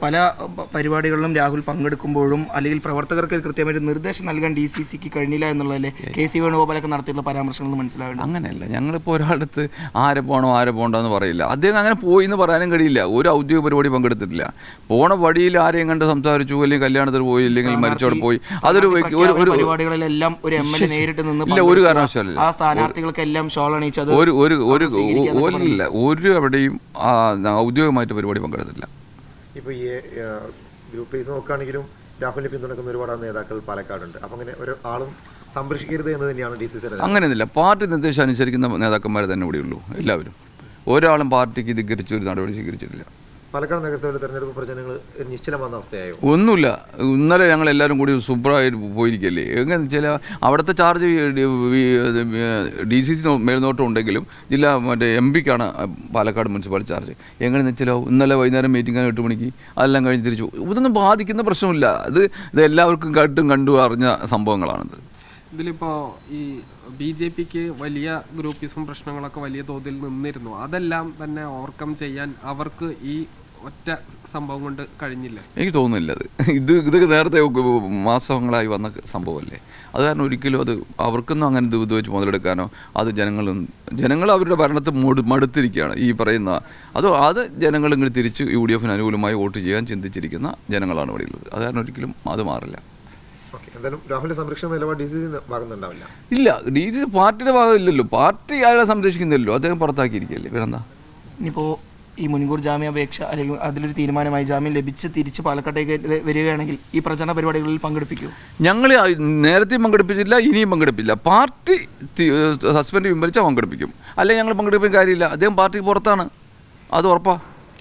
പല പരിപാടികളിലും രാഹുൽ പങ്കെടുക്കുമ്പോഴും അല്ലെങ്കിൽ പ്രവർത്തകർക്ക് കൃത്യമായിട്ട് നിർദ്ദേശം നൽകാൻ DCCക്ക് കഴിഞ്ഞില്ല എന്നുള്ളതല്ലേ KC വേണുഗോപാലൊക്കെ നടത്തിയിട്ടുള്ള പരാമർശങ്ങൾ മനസ്സിലാവുന്നത്? അങ്ങനെയല്ല, ഞങ്ങളിപ്പോൾ ഒരാളടുത്ത് ആരെ പോകണമെന്ന് പറയില്ല. അദ്ദേഹം അങ്ങനെ പോയി എന്ന് പറയാനും കഴിയില്ല. ഒരു ഔദ്യോഗിക പരിപാടി പങ്കെടുത്തിട്ടില്ല. പോണ വഴിയിൽ ആരെയും കണ്ട് സംസാരിച്ചു, അല്ലെങ്കിൽ കല്യാണത്തിന് പോയി, അല്ലെങ്കിൽ മരിച്ചോടെ പോയി, അതൊരു പരിപാടികളിലെല്ലാം ഒരു MLA നേരിട്ട് നിന്ന് ഇല്ല, ഒരു കാരണവശാലില്ല. ആ സ്ഥാനാർത്ഥികൾക്കെല്ലാം ഷോൾ അണിയിച്ചത് ഒരു എവിടെയും ഔദ്യോഗികമായിട്ട് പരിപാടി പങ്കെടുത്തില്ല. ഇപ്പോൾ ഈ ഗ്രൂപ്പ് ഫേസ് നോക്കുകയാണെങ്കിലും രാഹുലിനെ പിന്തുണക്കുന്ന ഒരുപാട് നേതാക്കൾ പാലക്കാടുണ്ട്. അപ്പം അങ്ങനെ ഒരു ആളും സംരക്ഷിക്കരുത് എന്ന് തന്നെയാണ് DCC. അങ്ങനെയൊന്നുമില്ല, പാർട്ടി നിർദ്ദേശം അനുസരിക്കുന്ന നേതാക്കന്മാർ തന്നെ ഇവിടെയുള്ളൂ. എല്ലാവരും ഒരാളും പാർട്ടിക്ക് ധിക്കരിച്ച് ഒരു നടപടി സ്വീകരിച്ചിട്ടില്ല. പാലക്കാട് നഗരസഭയിലെ തെരഞ്ഞെടുപ്പ് പ്രചരണങ്ങൾ നിശ്ചലം വന്ന അവസ്ഥയായോ? ഒന്നുമില്ല, ഇന്നലെ ഞങ്ങൾ എല്ലാവരും കൂടി സൂപ്പറായിട്ട് പോയിരിക്കല്ലേ. എങ്ങനെയാണെന്ന് വെച്ചാൽ അവിടുത്തെ ചാർജ് DCC മേൽനോട്ടം ഉണ്ടെങ്കിലും മറ്റേ MP-ക്കാണ് പാലക്കാട് മുനിസിപ്പൽ ചാർജ്. എങ്ങനെയെന്ന് വെച്ചാൽ ഇന്നലെ വൈകുന്നേരം മീറ്റിംഗ് 8 മണിക്ക് അതെല്ലാം കഴിഞ്ഞ് തിരിച്ചു. ഇതൊന്നും ബാധിക്കുന്ന പ്രശ്നമില്ല. ഇത് എല്ലാവർക്കും കണ്ടു അറിഞ്ഞ സംഭവങ്ങളാണിത്. ഇതിലിപ്പോൾ ഈ BJPക്ക് വലിയ ഗ്രൂപ്പിസും പ്രശ്നങ്ങളൊക്കെ വലിയ തോതിൽ നിന്നിരുന്നു. അതെല്ലാം തന്നെ ഓവർകം ചെയ്യാൻ അവർക്ക് ഈ ഒറ്റ സംഭവം കൊണ്ട് കഴിഞ്ഞില്ല. എനിക്ക് തോന്നുന്നില്ല. ഇതൊക്കെ നേരത്തെ മാസങ്ങളായി വന്ന സംഭവമല്ലേ. അത് കാരണം ഒരിക്കലും അത് അവർക്കൊന്നും അങ്ങനെ ഇത് വെച്ച് മുതലെടുക്കാനോ, അത് ജനങ്ങൾ അവരുടെ ഭരണത്തെ മടുത്തിരിക്കുകയാണ്. ഈ പറയുന്ന അത് ജനങ്ങൾ ഇങ്ങനെ തിരിച്ച് UDFന് അനുകൂലമായി വോട്ട് ചെയ്യാൻ ചിന്തിച്ചിരിക്കുന്ന ജനങ്ങളാണ് ഇവിടെ ഉള്ളത്. അത് കാരണം ഒരിക്കലും അത് മാറില്ല. ഇല്ല, DCC പാർട്ടിയുടെ ഭാഗമില്ലല്ലോ. പാർട്ടി അയാളെ സംരക്ഷിക്കുന്നില്ലല്ലോ, അദ്ദേഹം പുറത്താക്കിയിരിക്കുകയല്ലേ. വേറെന്താ? ഇനിയിപ്പോൾ ഈ മുൻകൂർ ജാമ്യാപേക്ഷ അല്ലെങ്കിൽ അതിലൊരു തീരുമാനമായി ജാമ്യം ലഭിച്ച് തിരിച്ച് പാലക്കാട്ടേക്ക് വരികയാണെങ്കിൽ ഈ പ്രചരണ പരിപാടികളിൽ പങ്കെടുപ്പിക്കൂ? ഞങ്ങൾ നേരത്തെയും പങ്കെടുപ്പിച്ചില്ല, ഇനിയും പങ്കെടുപ്പില്ല. പാർട്ടി സസ്പെൻഡ് പിൻവലിച്ചാൽ പങ്കെടുപ്പിക്കും, അല്ലെങ്കിൽ ഞങ്ങൾ പങ്കെടുപ്പിക്കാൻ കാര്യമില്ല. അദ്ദേഹം പാർട്ടിക്ക് പുറത്താണ്, അത് ഉറപ്പാ,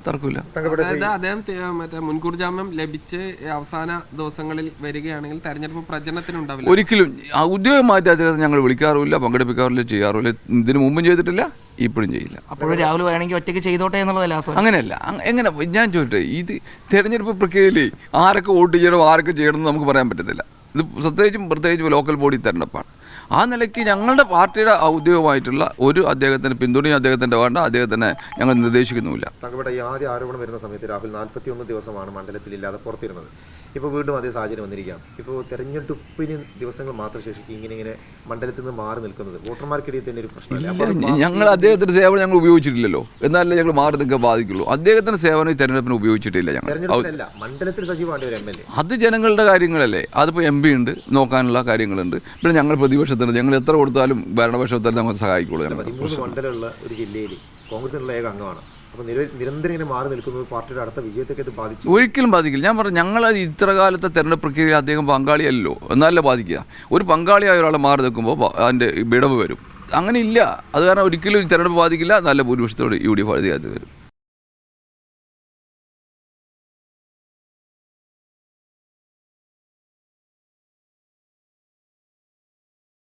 തർക്കമില്ല. അതായത് അദ്ദേഹം മറ്റേ മുൻകൂർ ജാമ്യം ലഭിച്ച് അവസാന ദിവസങ്ങളിൽ വരികയാണെങ്കിൽ തെരഞ്ഞെടുപ്പ് പ്രചരണത്തിനുണ്ടാവില്ല. ഒരിക്കലും ഔദ്യോഗികമായിട്ട് അദ്ദേഹത്തെ ഞങ്ങൾ വിളിക്കാറുമില്ല, പങ്കെടുപ്പിക്കാറില്ല, ചെയ്യാറുമില്ല. ഇതിനു മുമ്പും ചെയ്തിട്ടില്ല, ഇപ്പോഴും ചെയ്യില്ല. അപ്പോൾ രാഹുൽ വേണമെങ്കിൽ ഒറ്റയ്ക്ക് ചെയ്തോട്ടെ എന്നുള്ളതല്ല. അങ്ങനെയല്ല. എങ്ങനെ ഞാൻ ചോദിച്ചേ, ഇത് തെരഞ്ഞെടുപ്പ് പ്രക്രിയയിൽ ആരൊക്കെ വോട്ട് ചെയ്യണം, ആരൊക്കെ ചെയ്യണമെന്ന് നമുക്ക് പറയാൻ പറ്റത്തില്ല. ഇത് പ്രത്യേകിച്ചും ലോക്കൽ ബോഡി തെരഞ്ഞെടുപ്പാണ്. ആ നിലയ്ക്ക് ഞങ്ങളുടെ പാർട്ടിയുടെ ഔദ്യോഗികമായിട്ടുള്ള ഒരു അദ്ദേഹത്തിന് പിന്തുണയും അദ്ദേഹത്തിൻ്റെ വേണ്ട, അദ്ദേഹത്തിനെ ഞങ്ങൾ നിർദ്ദേശിക്കുന്നുമില്ല. തങ്ങളുടെ ഈ ആദ്യ ആരോപണം വരുന്ന സമയത്ത് രാഹുൽ 41 ദിവസമാണ് മണ്ഡലത്തിലില്ലാതെ പുറത്തിരുന്നത്. ഇപ്പോൾ വീണ്ടും അതേ സാഹചര്യം വന്നിരിക്കുകയാണ്. ഇപ്പോൾ തെരഞ്ഞെടുപ്പിന് ദിവസങ്ങൾ മാത്രം ശേഷിക്കും ഇങ്ങനെ മണ്ഡലത്തിൽ നിന്ന് മാറി നിൽക്കുന്നത് വോട്ടർമാർക്കിടയിൽ തന്നെ ഒരു പ്രശ്നമല്ല. ഞങ്ങൾ അദ്ദേഹത്തിൻ്റെ സേവനം ഞങ്ങൾ ഉപയോഗിച്ചിട്ടില്ലല്ലോ, എന്നാലേ ഞങ്ങൾ മാറി നിൽക്കാൻ ബാധിക്കുള്ളൂ. അദ്ദേഹത്തിൻ്റെ സേവനം ഈ തെരഞ്ഞെടുപ്പിന് ഉപയോഗിച്ചിട്ടില്ല. മണ്ഡലത്തിൽ സജീവമാണ് ഒരു MLA. അത് ജനങ്ങളുടെ കാര്യങ്ങളല്ലേ. അതിപ്പോൾ MP ഉണ്ട്, നോക്കാനുള്ള കാര്യങ്ങളുണ്ട്. പിന്നെ ഞങ്ങൾ പ്രതിപക്ഷത്തിന് ഞങ്ങൾ എത്ര കൊടുത്താലും ഭരണപക്ഷത്തിൽ നമ്മൾ സഹായിക്കുള്ളൂ. 13 മണ്ഡലമുള്ള ഒരു ജില്ലയിൽ കോൺഗ്രസിനുള്ള ഏക അംഗമാണ്. അപ്പോൾ നിരന്തരം ഇങ്ങനെ മാറി നിൽക്കുന്നത് പാർട്ടിയുടെ അടുത്ത വിജയത്തൊക്കെ ഇത് ബാധിച്ചു? ഒരിക്കലും ബാധിക്കില്ല. ഞാൻ പറഞ്ഞു, ഞങ്ങൾ ഇത്ര കാലത്തെ തെരഞ്ഞെടുപ്പ് പ്രക്രിയയിൽ അദ്ദേഹം പങ്കാളിയല്ലോ, എന്നാലല്ലേ ബാധിക്കുക. ഒരു പങ്കാളിയായ ഒരാളെ മാറി നിൽക്കുമ്പോൾ അതിൻ്റെ വിടവ് വരും. അങ്ങനെ ഇല്ല. അത് കാരണം ഒരിക്കലും തെരഞ്ഞെടുപ്പ് ബാധിക്കില്ല. നല്ല ഭൂരിപക്ഷത്തോട് UDF അധികാരത്തിൽ വരും.